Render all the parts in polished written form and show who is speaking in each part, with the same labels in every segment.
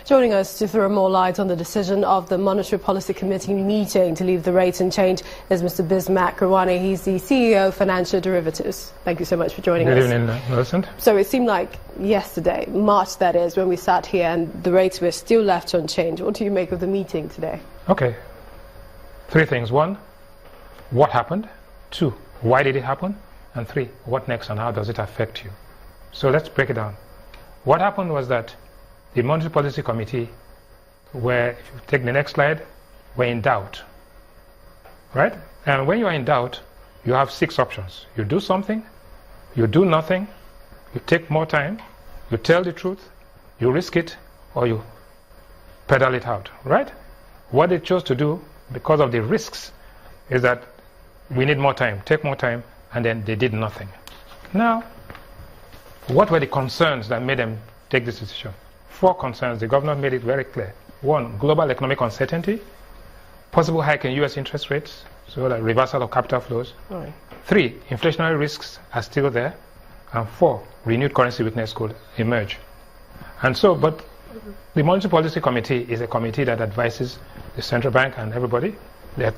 Speaker 1: Joining us to throw more light on the decision of the Monetary Policy Committee meeting to leave the rate unchanged is Mr. Bismack Rawani. He's the CEO of Financial Derivatives. Thank you so much for joining us.
Speaker 2: Good evening, Millicent.
Speaker 1: So it seemed like yesterday, March that is, when we sat here and the rates were still left unchanged. What do you make of the meeting today?
Speaker 2: Okay. 3 things. 1, what happened? 2, why did it happen? And 3, what next and how does it affect you? So let's break it down. What happened was that the Monetary Policy Committee, where, if you take the next slide, were in doubt, right? And when you are in doubt, you have 6 options. You do something, you do nothing, you take more time, you tell the truth, you risk it, or you pedal it out, right? What they chose to do, because of the risks, is that we need more time, take more time, and then they did nothing. Now, what were the concerns that made them take this decision? 4 concerns. The governor made it very clear. 1, global economic uncertainty, possible hike in U.S. interest rates, so like reversal of capital flows.
Speaker 1: Right.
Speaker 2: 3, inflationary risks are still there. And 4, renewed currency weakness could emerge. And so, but the Monetary Policy Committee is a committee that advises the central bank and everybody. There are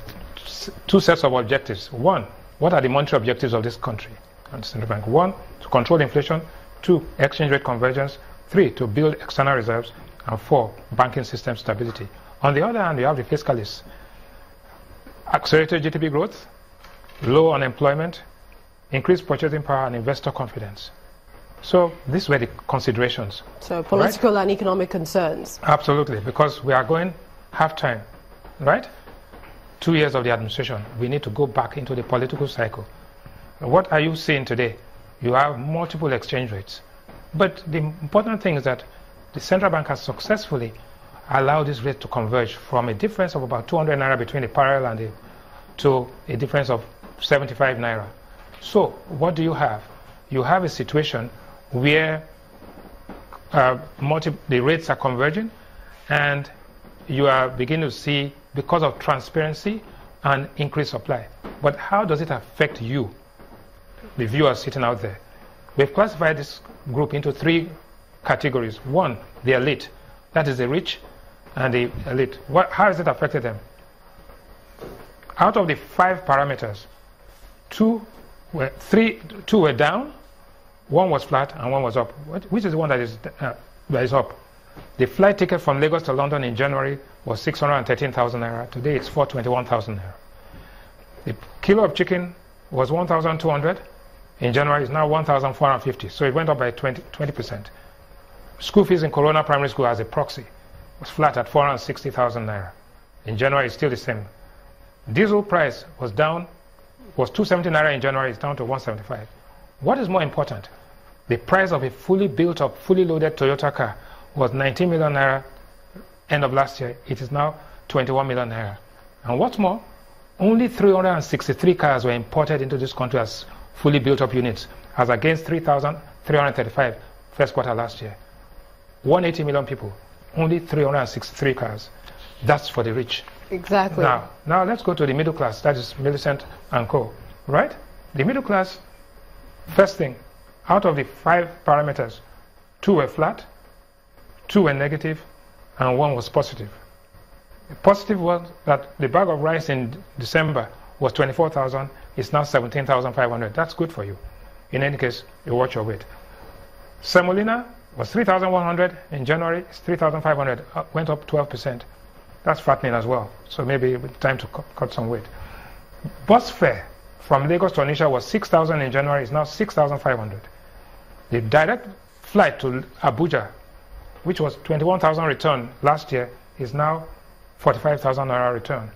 Speaker 2: 2 sets of objectives. 1, what are the monetary objectives of this country and the central bank? 1, to control inflation. 2, exchange rate convergence. 3, to build external reserves. And 4, banking system stability. On the other hand, you have the fiscalists. Accelerated GDP growth, low unemployment, increased purchasing power, and investor confidence. So these were the considerations.
Speaker 1: So political and economic concerns.
Speaker 2: Absolutely, because we are going half-time, right? 2 years of the administration. We need to go back into the political cycle. What are you seeing today? You have multiple exchange rates. But the important thing is that the central bank has successfully allowed this rate to converge from a difference of about 200 naira between the parallel and to a difference of 75 naira. So what do you have? You have a situation where the rates are converging, and you are beginning to see, because of transparency, and increased supply. But how does it affect you, the viewers sitting out there? We've classified this group into 3 categories. 1, the elite. That is the rich and the elite. How has it affected them? Out of the 5 parameters, 2 were down, 1 was flat, and 1 was up. Which is the one that is up? The flight ticket from Lagos to London in January was 613,000 naira. Today it's 421,000 naira. The kilo of chicken was 1,200. In January it's now 1,450. So it went up by 20%. School fees in Corona Primary School, as a proxy, was flat at 460,000 naira. In January it's still the same. Diesel price was 270 naira in January, it's down to 175. What is more important? The price of a fully built up, fully loaded Toyota car was 19 million naira end of last year. It is now 21 million naira. And what's more, only 363 cars were imported into this country as fully built up units, as against 3,335 first quarter last year. 180 million people, only 363 cars. That's for the rich.
Speaker 1: Exactly.
Speaker 2: Now let's go to the middle class. That is Millicent and co. Right? The middle class, first thing, out of the 5 parameters, 2 were flat, 2 were negative, and 1 was positive. The positive was that the bag of rice in December was 24,000. It's now 17,500. That's good for you. In any case, you watch your weight. Semolina was 3,100 in January. It's 3,500. Went up 12%. That's fattening as well. So maybe it's time to cut some weight. Bus fare from Lagos to Onitsha was 6,000 in January. It's now 6,500. The direct flight to Abuja, which was 21,000 return last year, is now 45,000 naira return.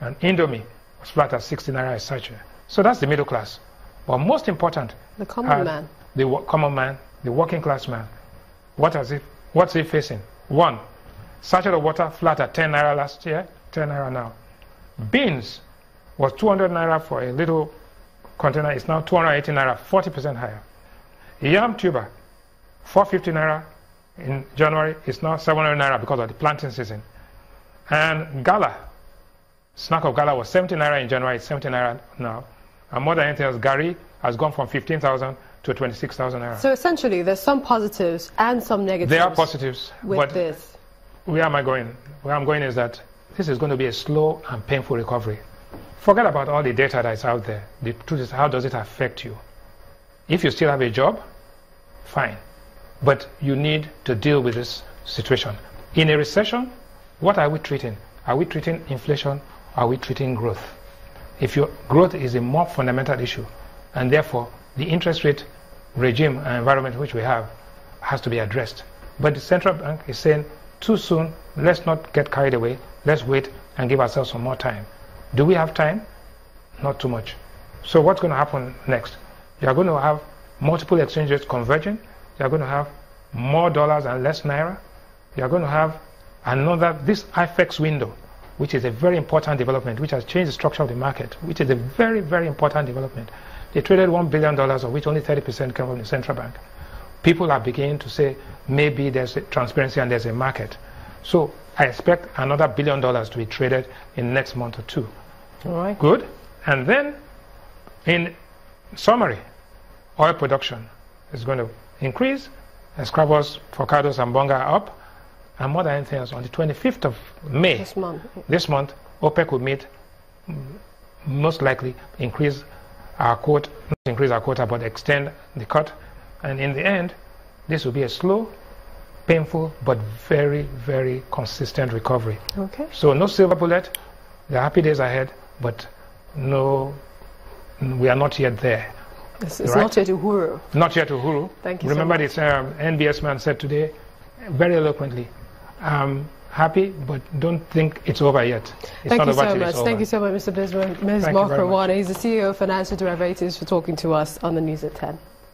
Speaker 2: And Indomie was flat at 60 naira a sachet. So that's the middle class. But most important,
Speaker 1: the common man.
Speaker 2: The common man, the working class man. What's he facing? 1, sachet of water flat at 10 naira last year, 10 naira now. Beans was 200 naira for a little container. It's now 280 naira, 40% higher. Yam tuber, 450 naira in January. It's now 700 naira because of the planting season. And gala, snack of gala was 70 naira in January. It's 70 naira now. And more than anything else, gari has gone from 15,000 to 26,000 naira.
Speaker 1: So essentially, there's some positives and some negatives.
Speaker 2: There are positives
Speaker 1: with this.
Speaker 2: where am I going? Where I'm going is that this is going to be a slow and painful recovery. Forget about all the data that's out there. The truth is, how does it affect you? If you still have a job, fine. But you need to deal with this situation. In a recession, what are we treating? Are we treating inflation? Are we treating growth? If your growth is a more fundamental issue, and therefore the interest rate regime and environment which we have has to be addressed. But the central bank is saying, too soon, let's not get carried away, let's wait and give ourselves some more time. Do we have time? Not too much. So what's going to happen next? You are going to have multiple exchange rates converging. You are going to have more dollars and less naira. You are going to have this IFEX window, which is a very important development, which has changed the structure of the market, which is a very, very important development. They traded $1 billion, of which only 30% came from the central bank. People are beginning to say maybe there's a transparency and there's a market. So I expect another $1 billion to be traded in the next month or two.
Speaker 1: All right.
Speaker 2: Good. And then, in summary, oil production is going to increase. Escravos, Focados, and Bonga are up. And more than anything else, on the 25th of May, this month, OPEC will meet, most likely increase our quota, not increase our quota, but extend the cut. And in the end, this will be a slow, painful, but very, very consistent recovery.
Speaker 1: Okay.
Speaker 2: So no silver bullet. There are happy days ahead, but no, we are not yet there.
Speaker 1: It's right? Not yet uhuru.
Speaker 2: Not yet uhuru.
Speaker 1: Thank you.
Speaker 2: Remember
Speaker 1: so
Speaker 2: this NBS man said today, very eloquently, happy, but don't think it's over yet.
Speaker 1: Thank you so much. Thank you so much, Mr. Bismarck. Ms. Mark Rawane, he's the CEO of Financial Derivatives, for talking to us on the News at 10.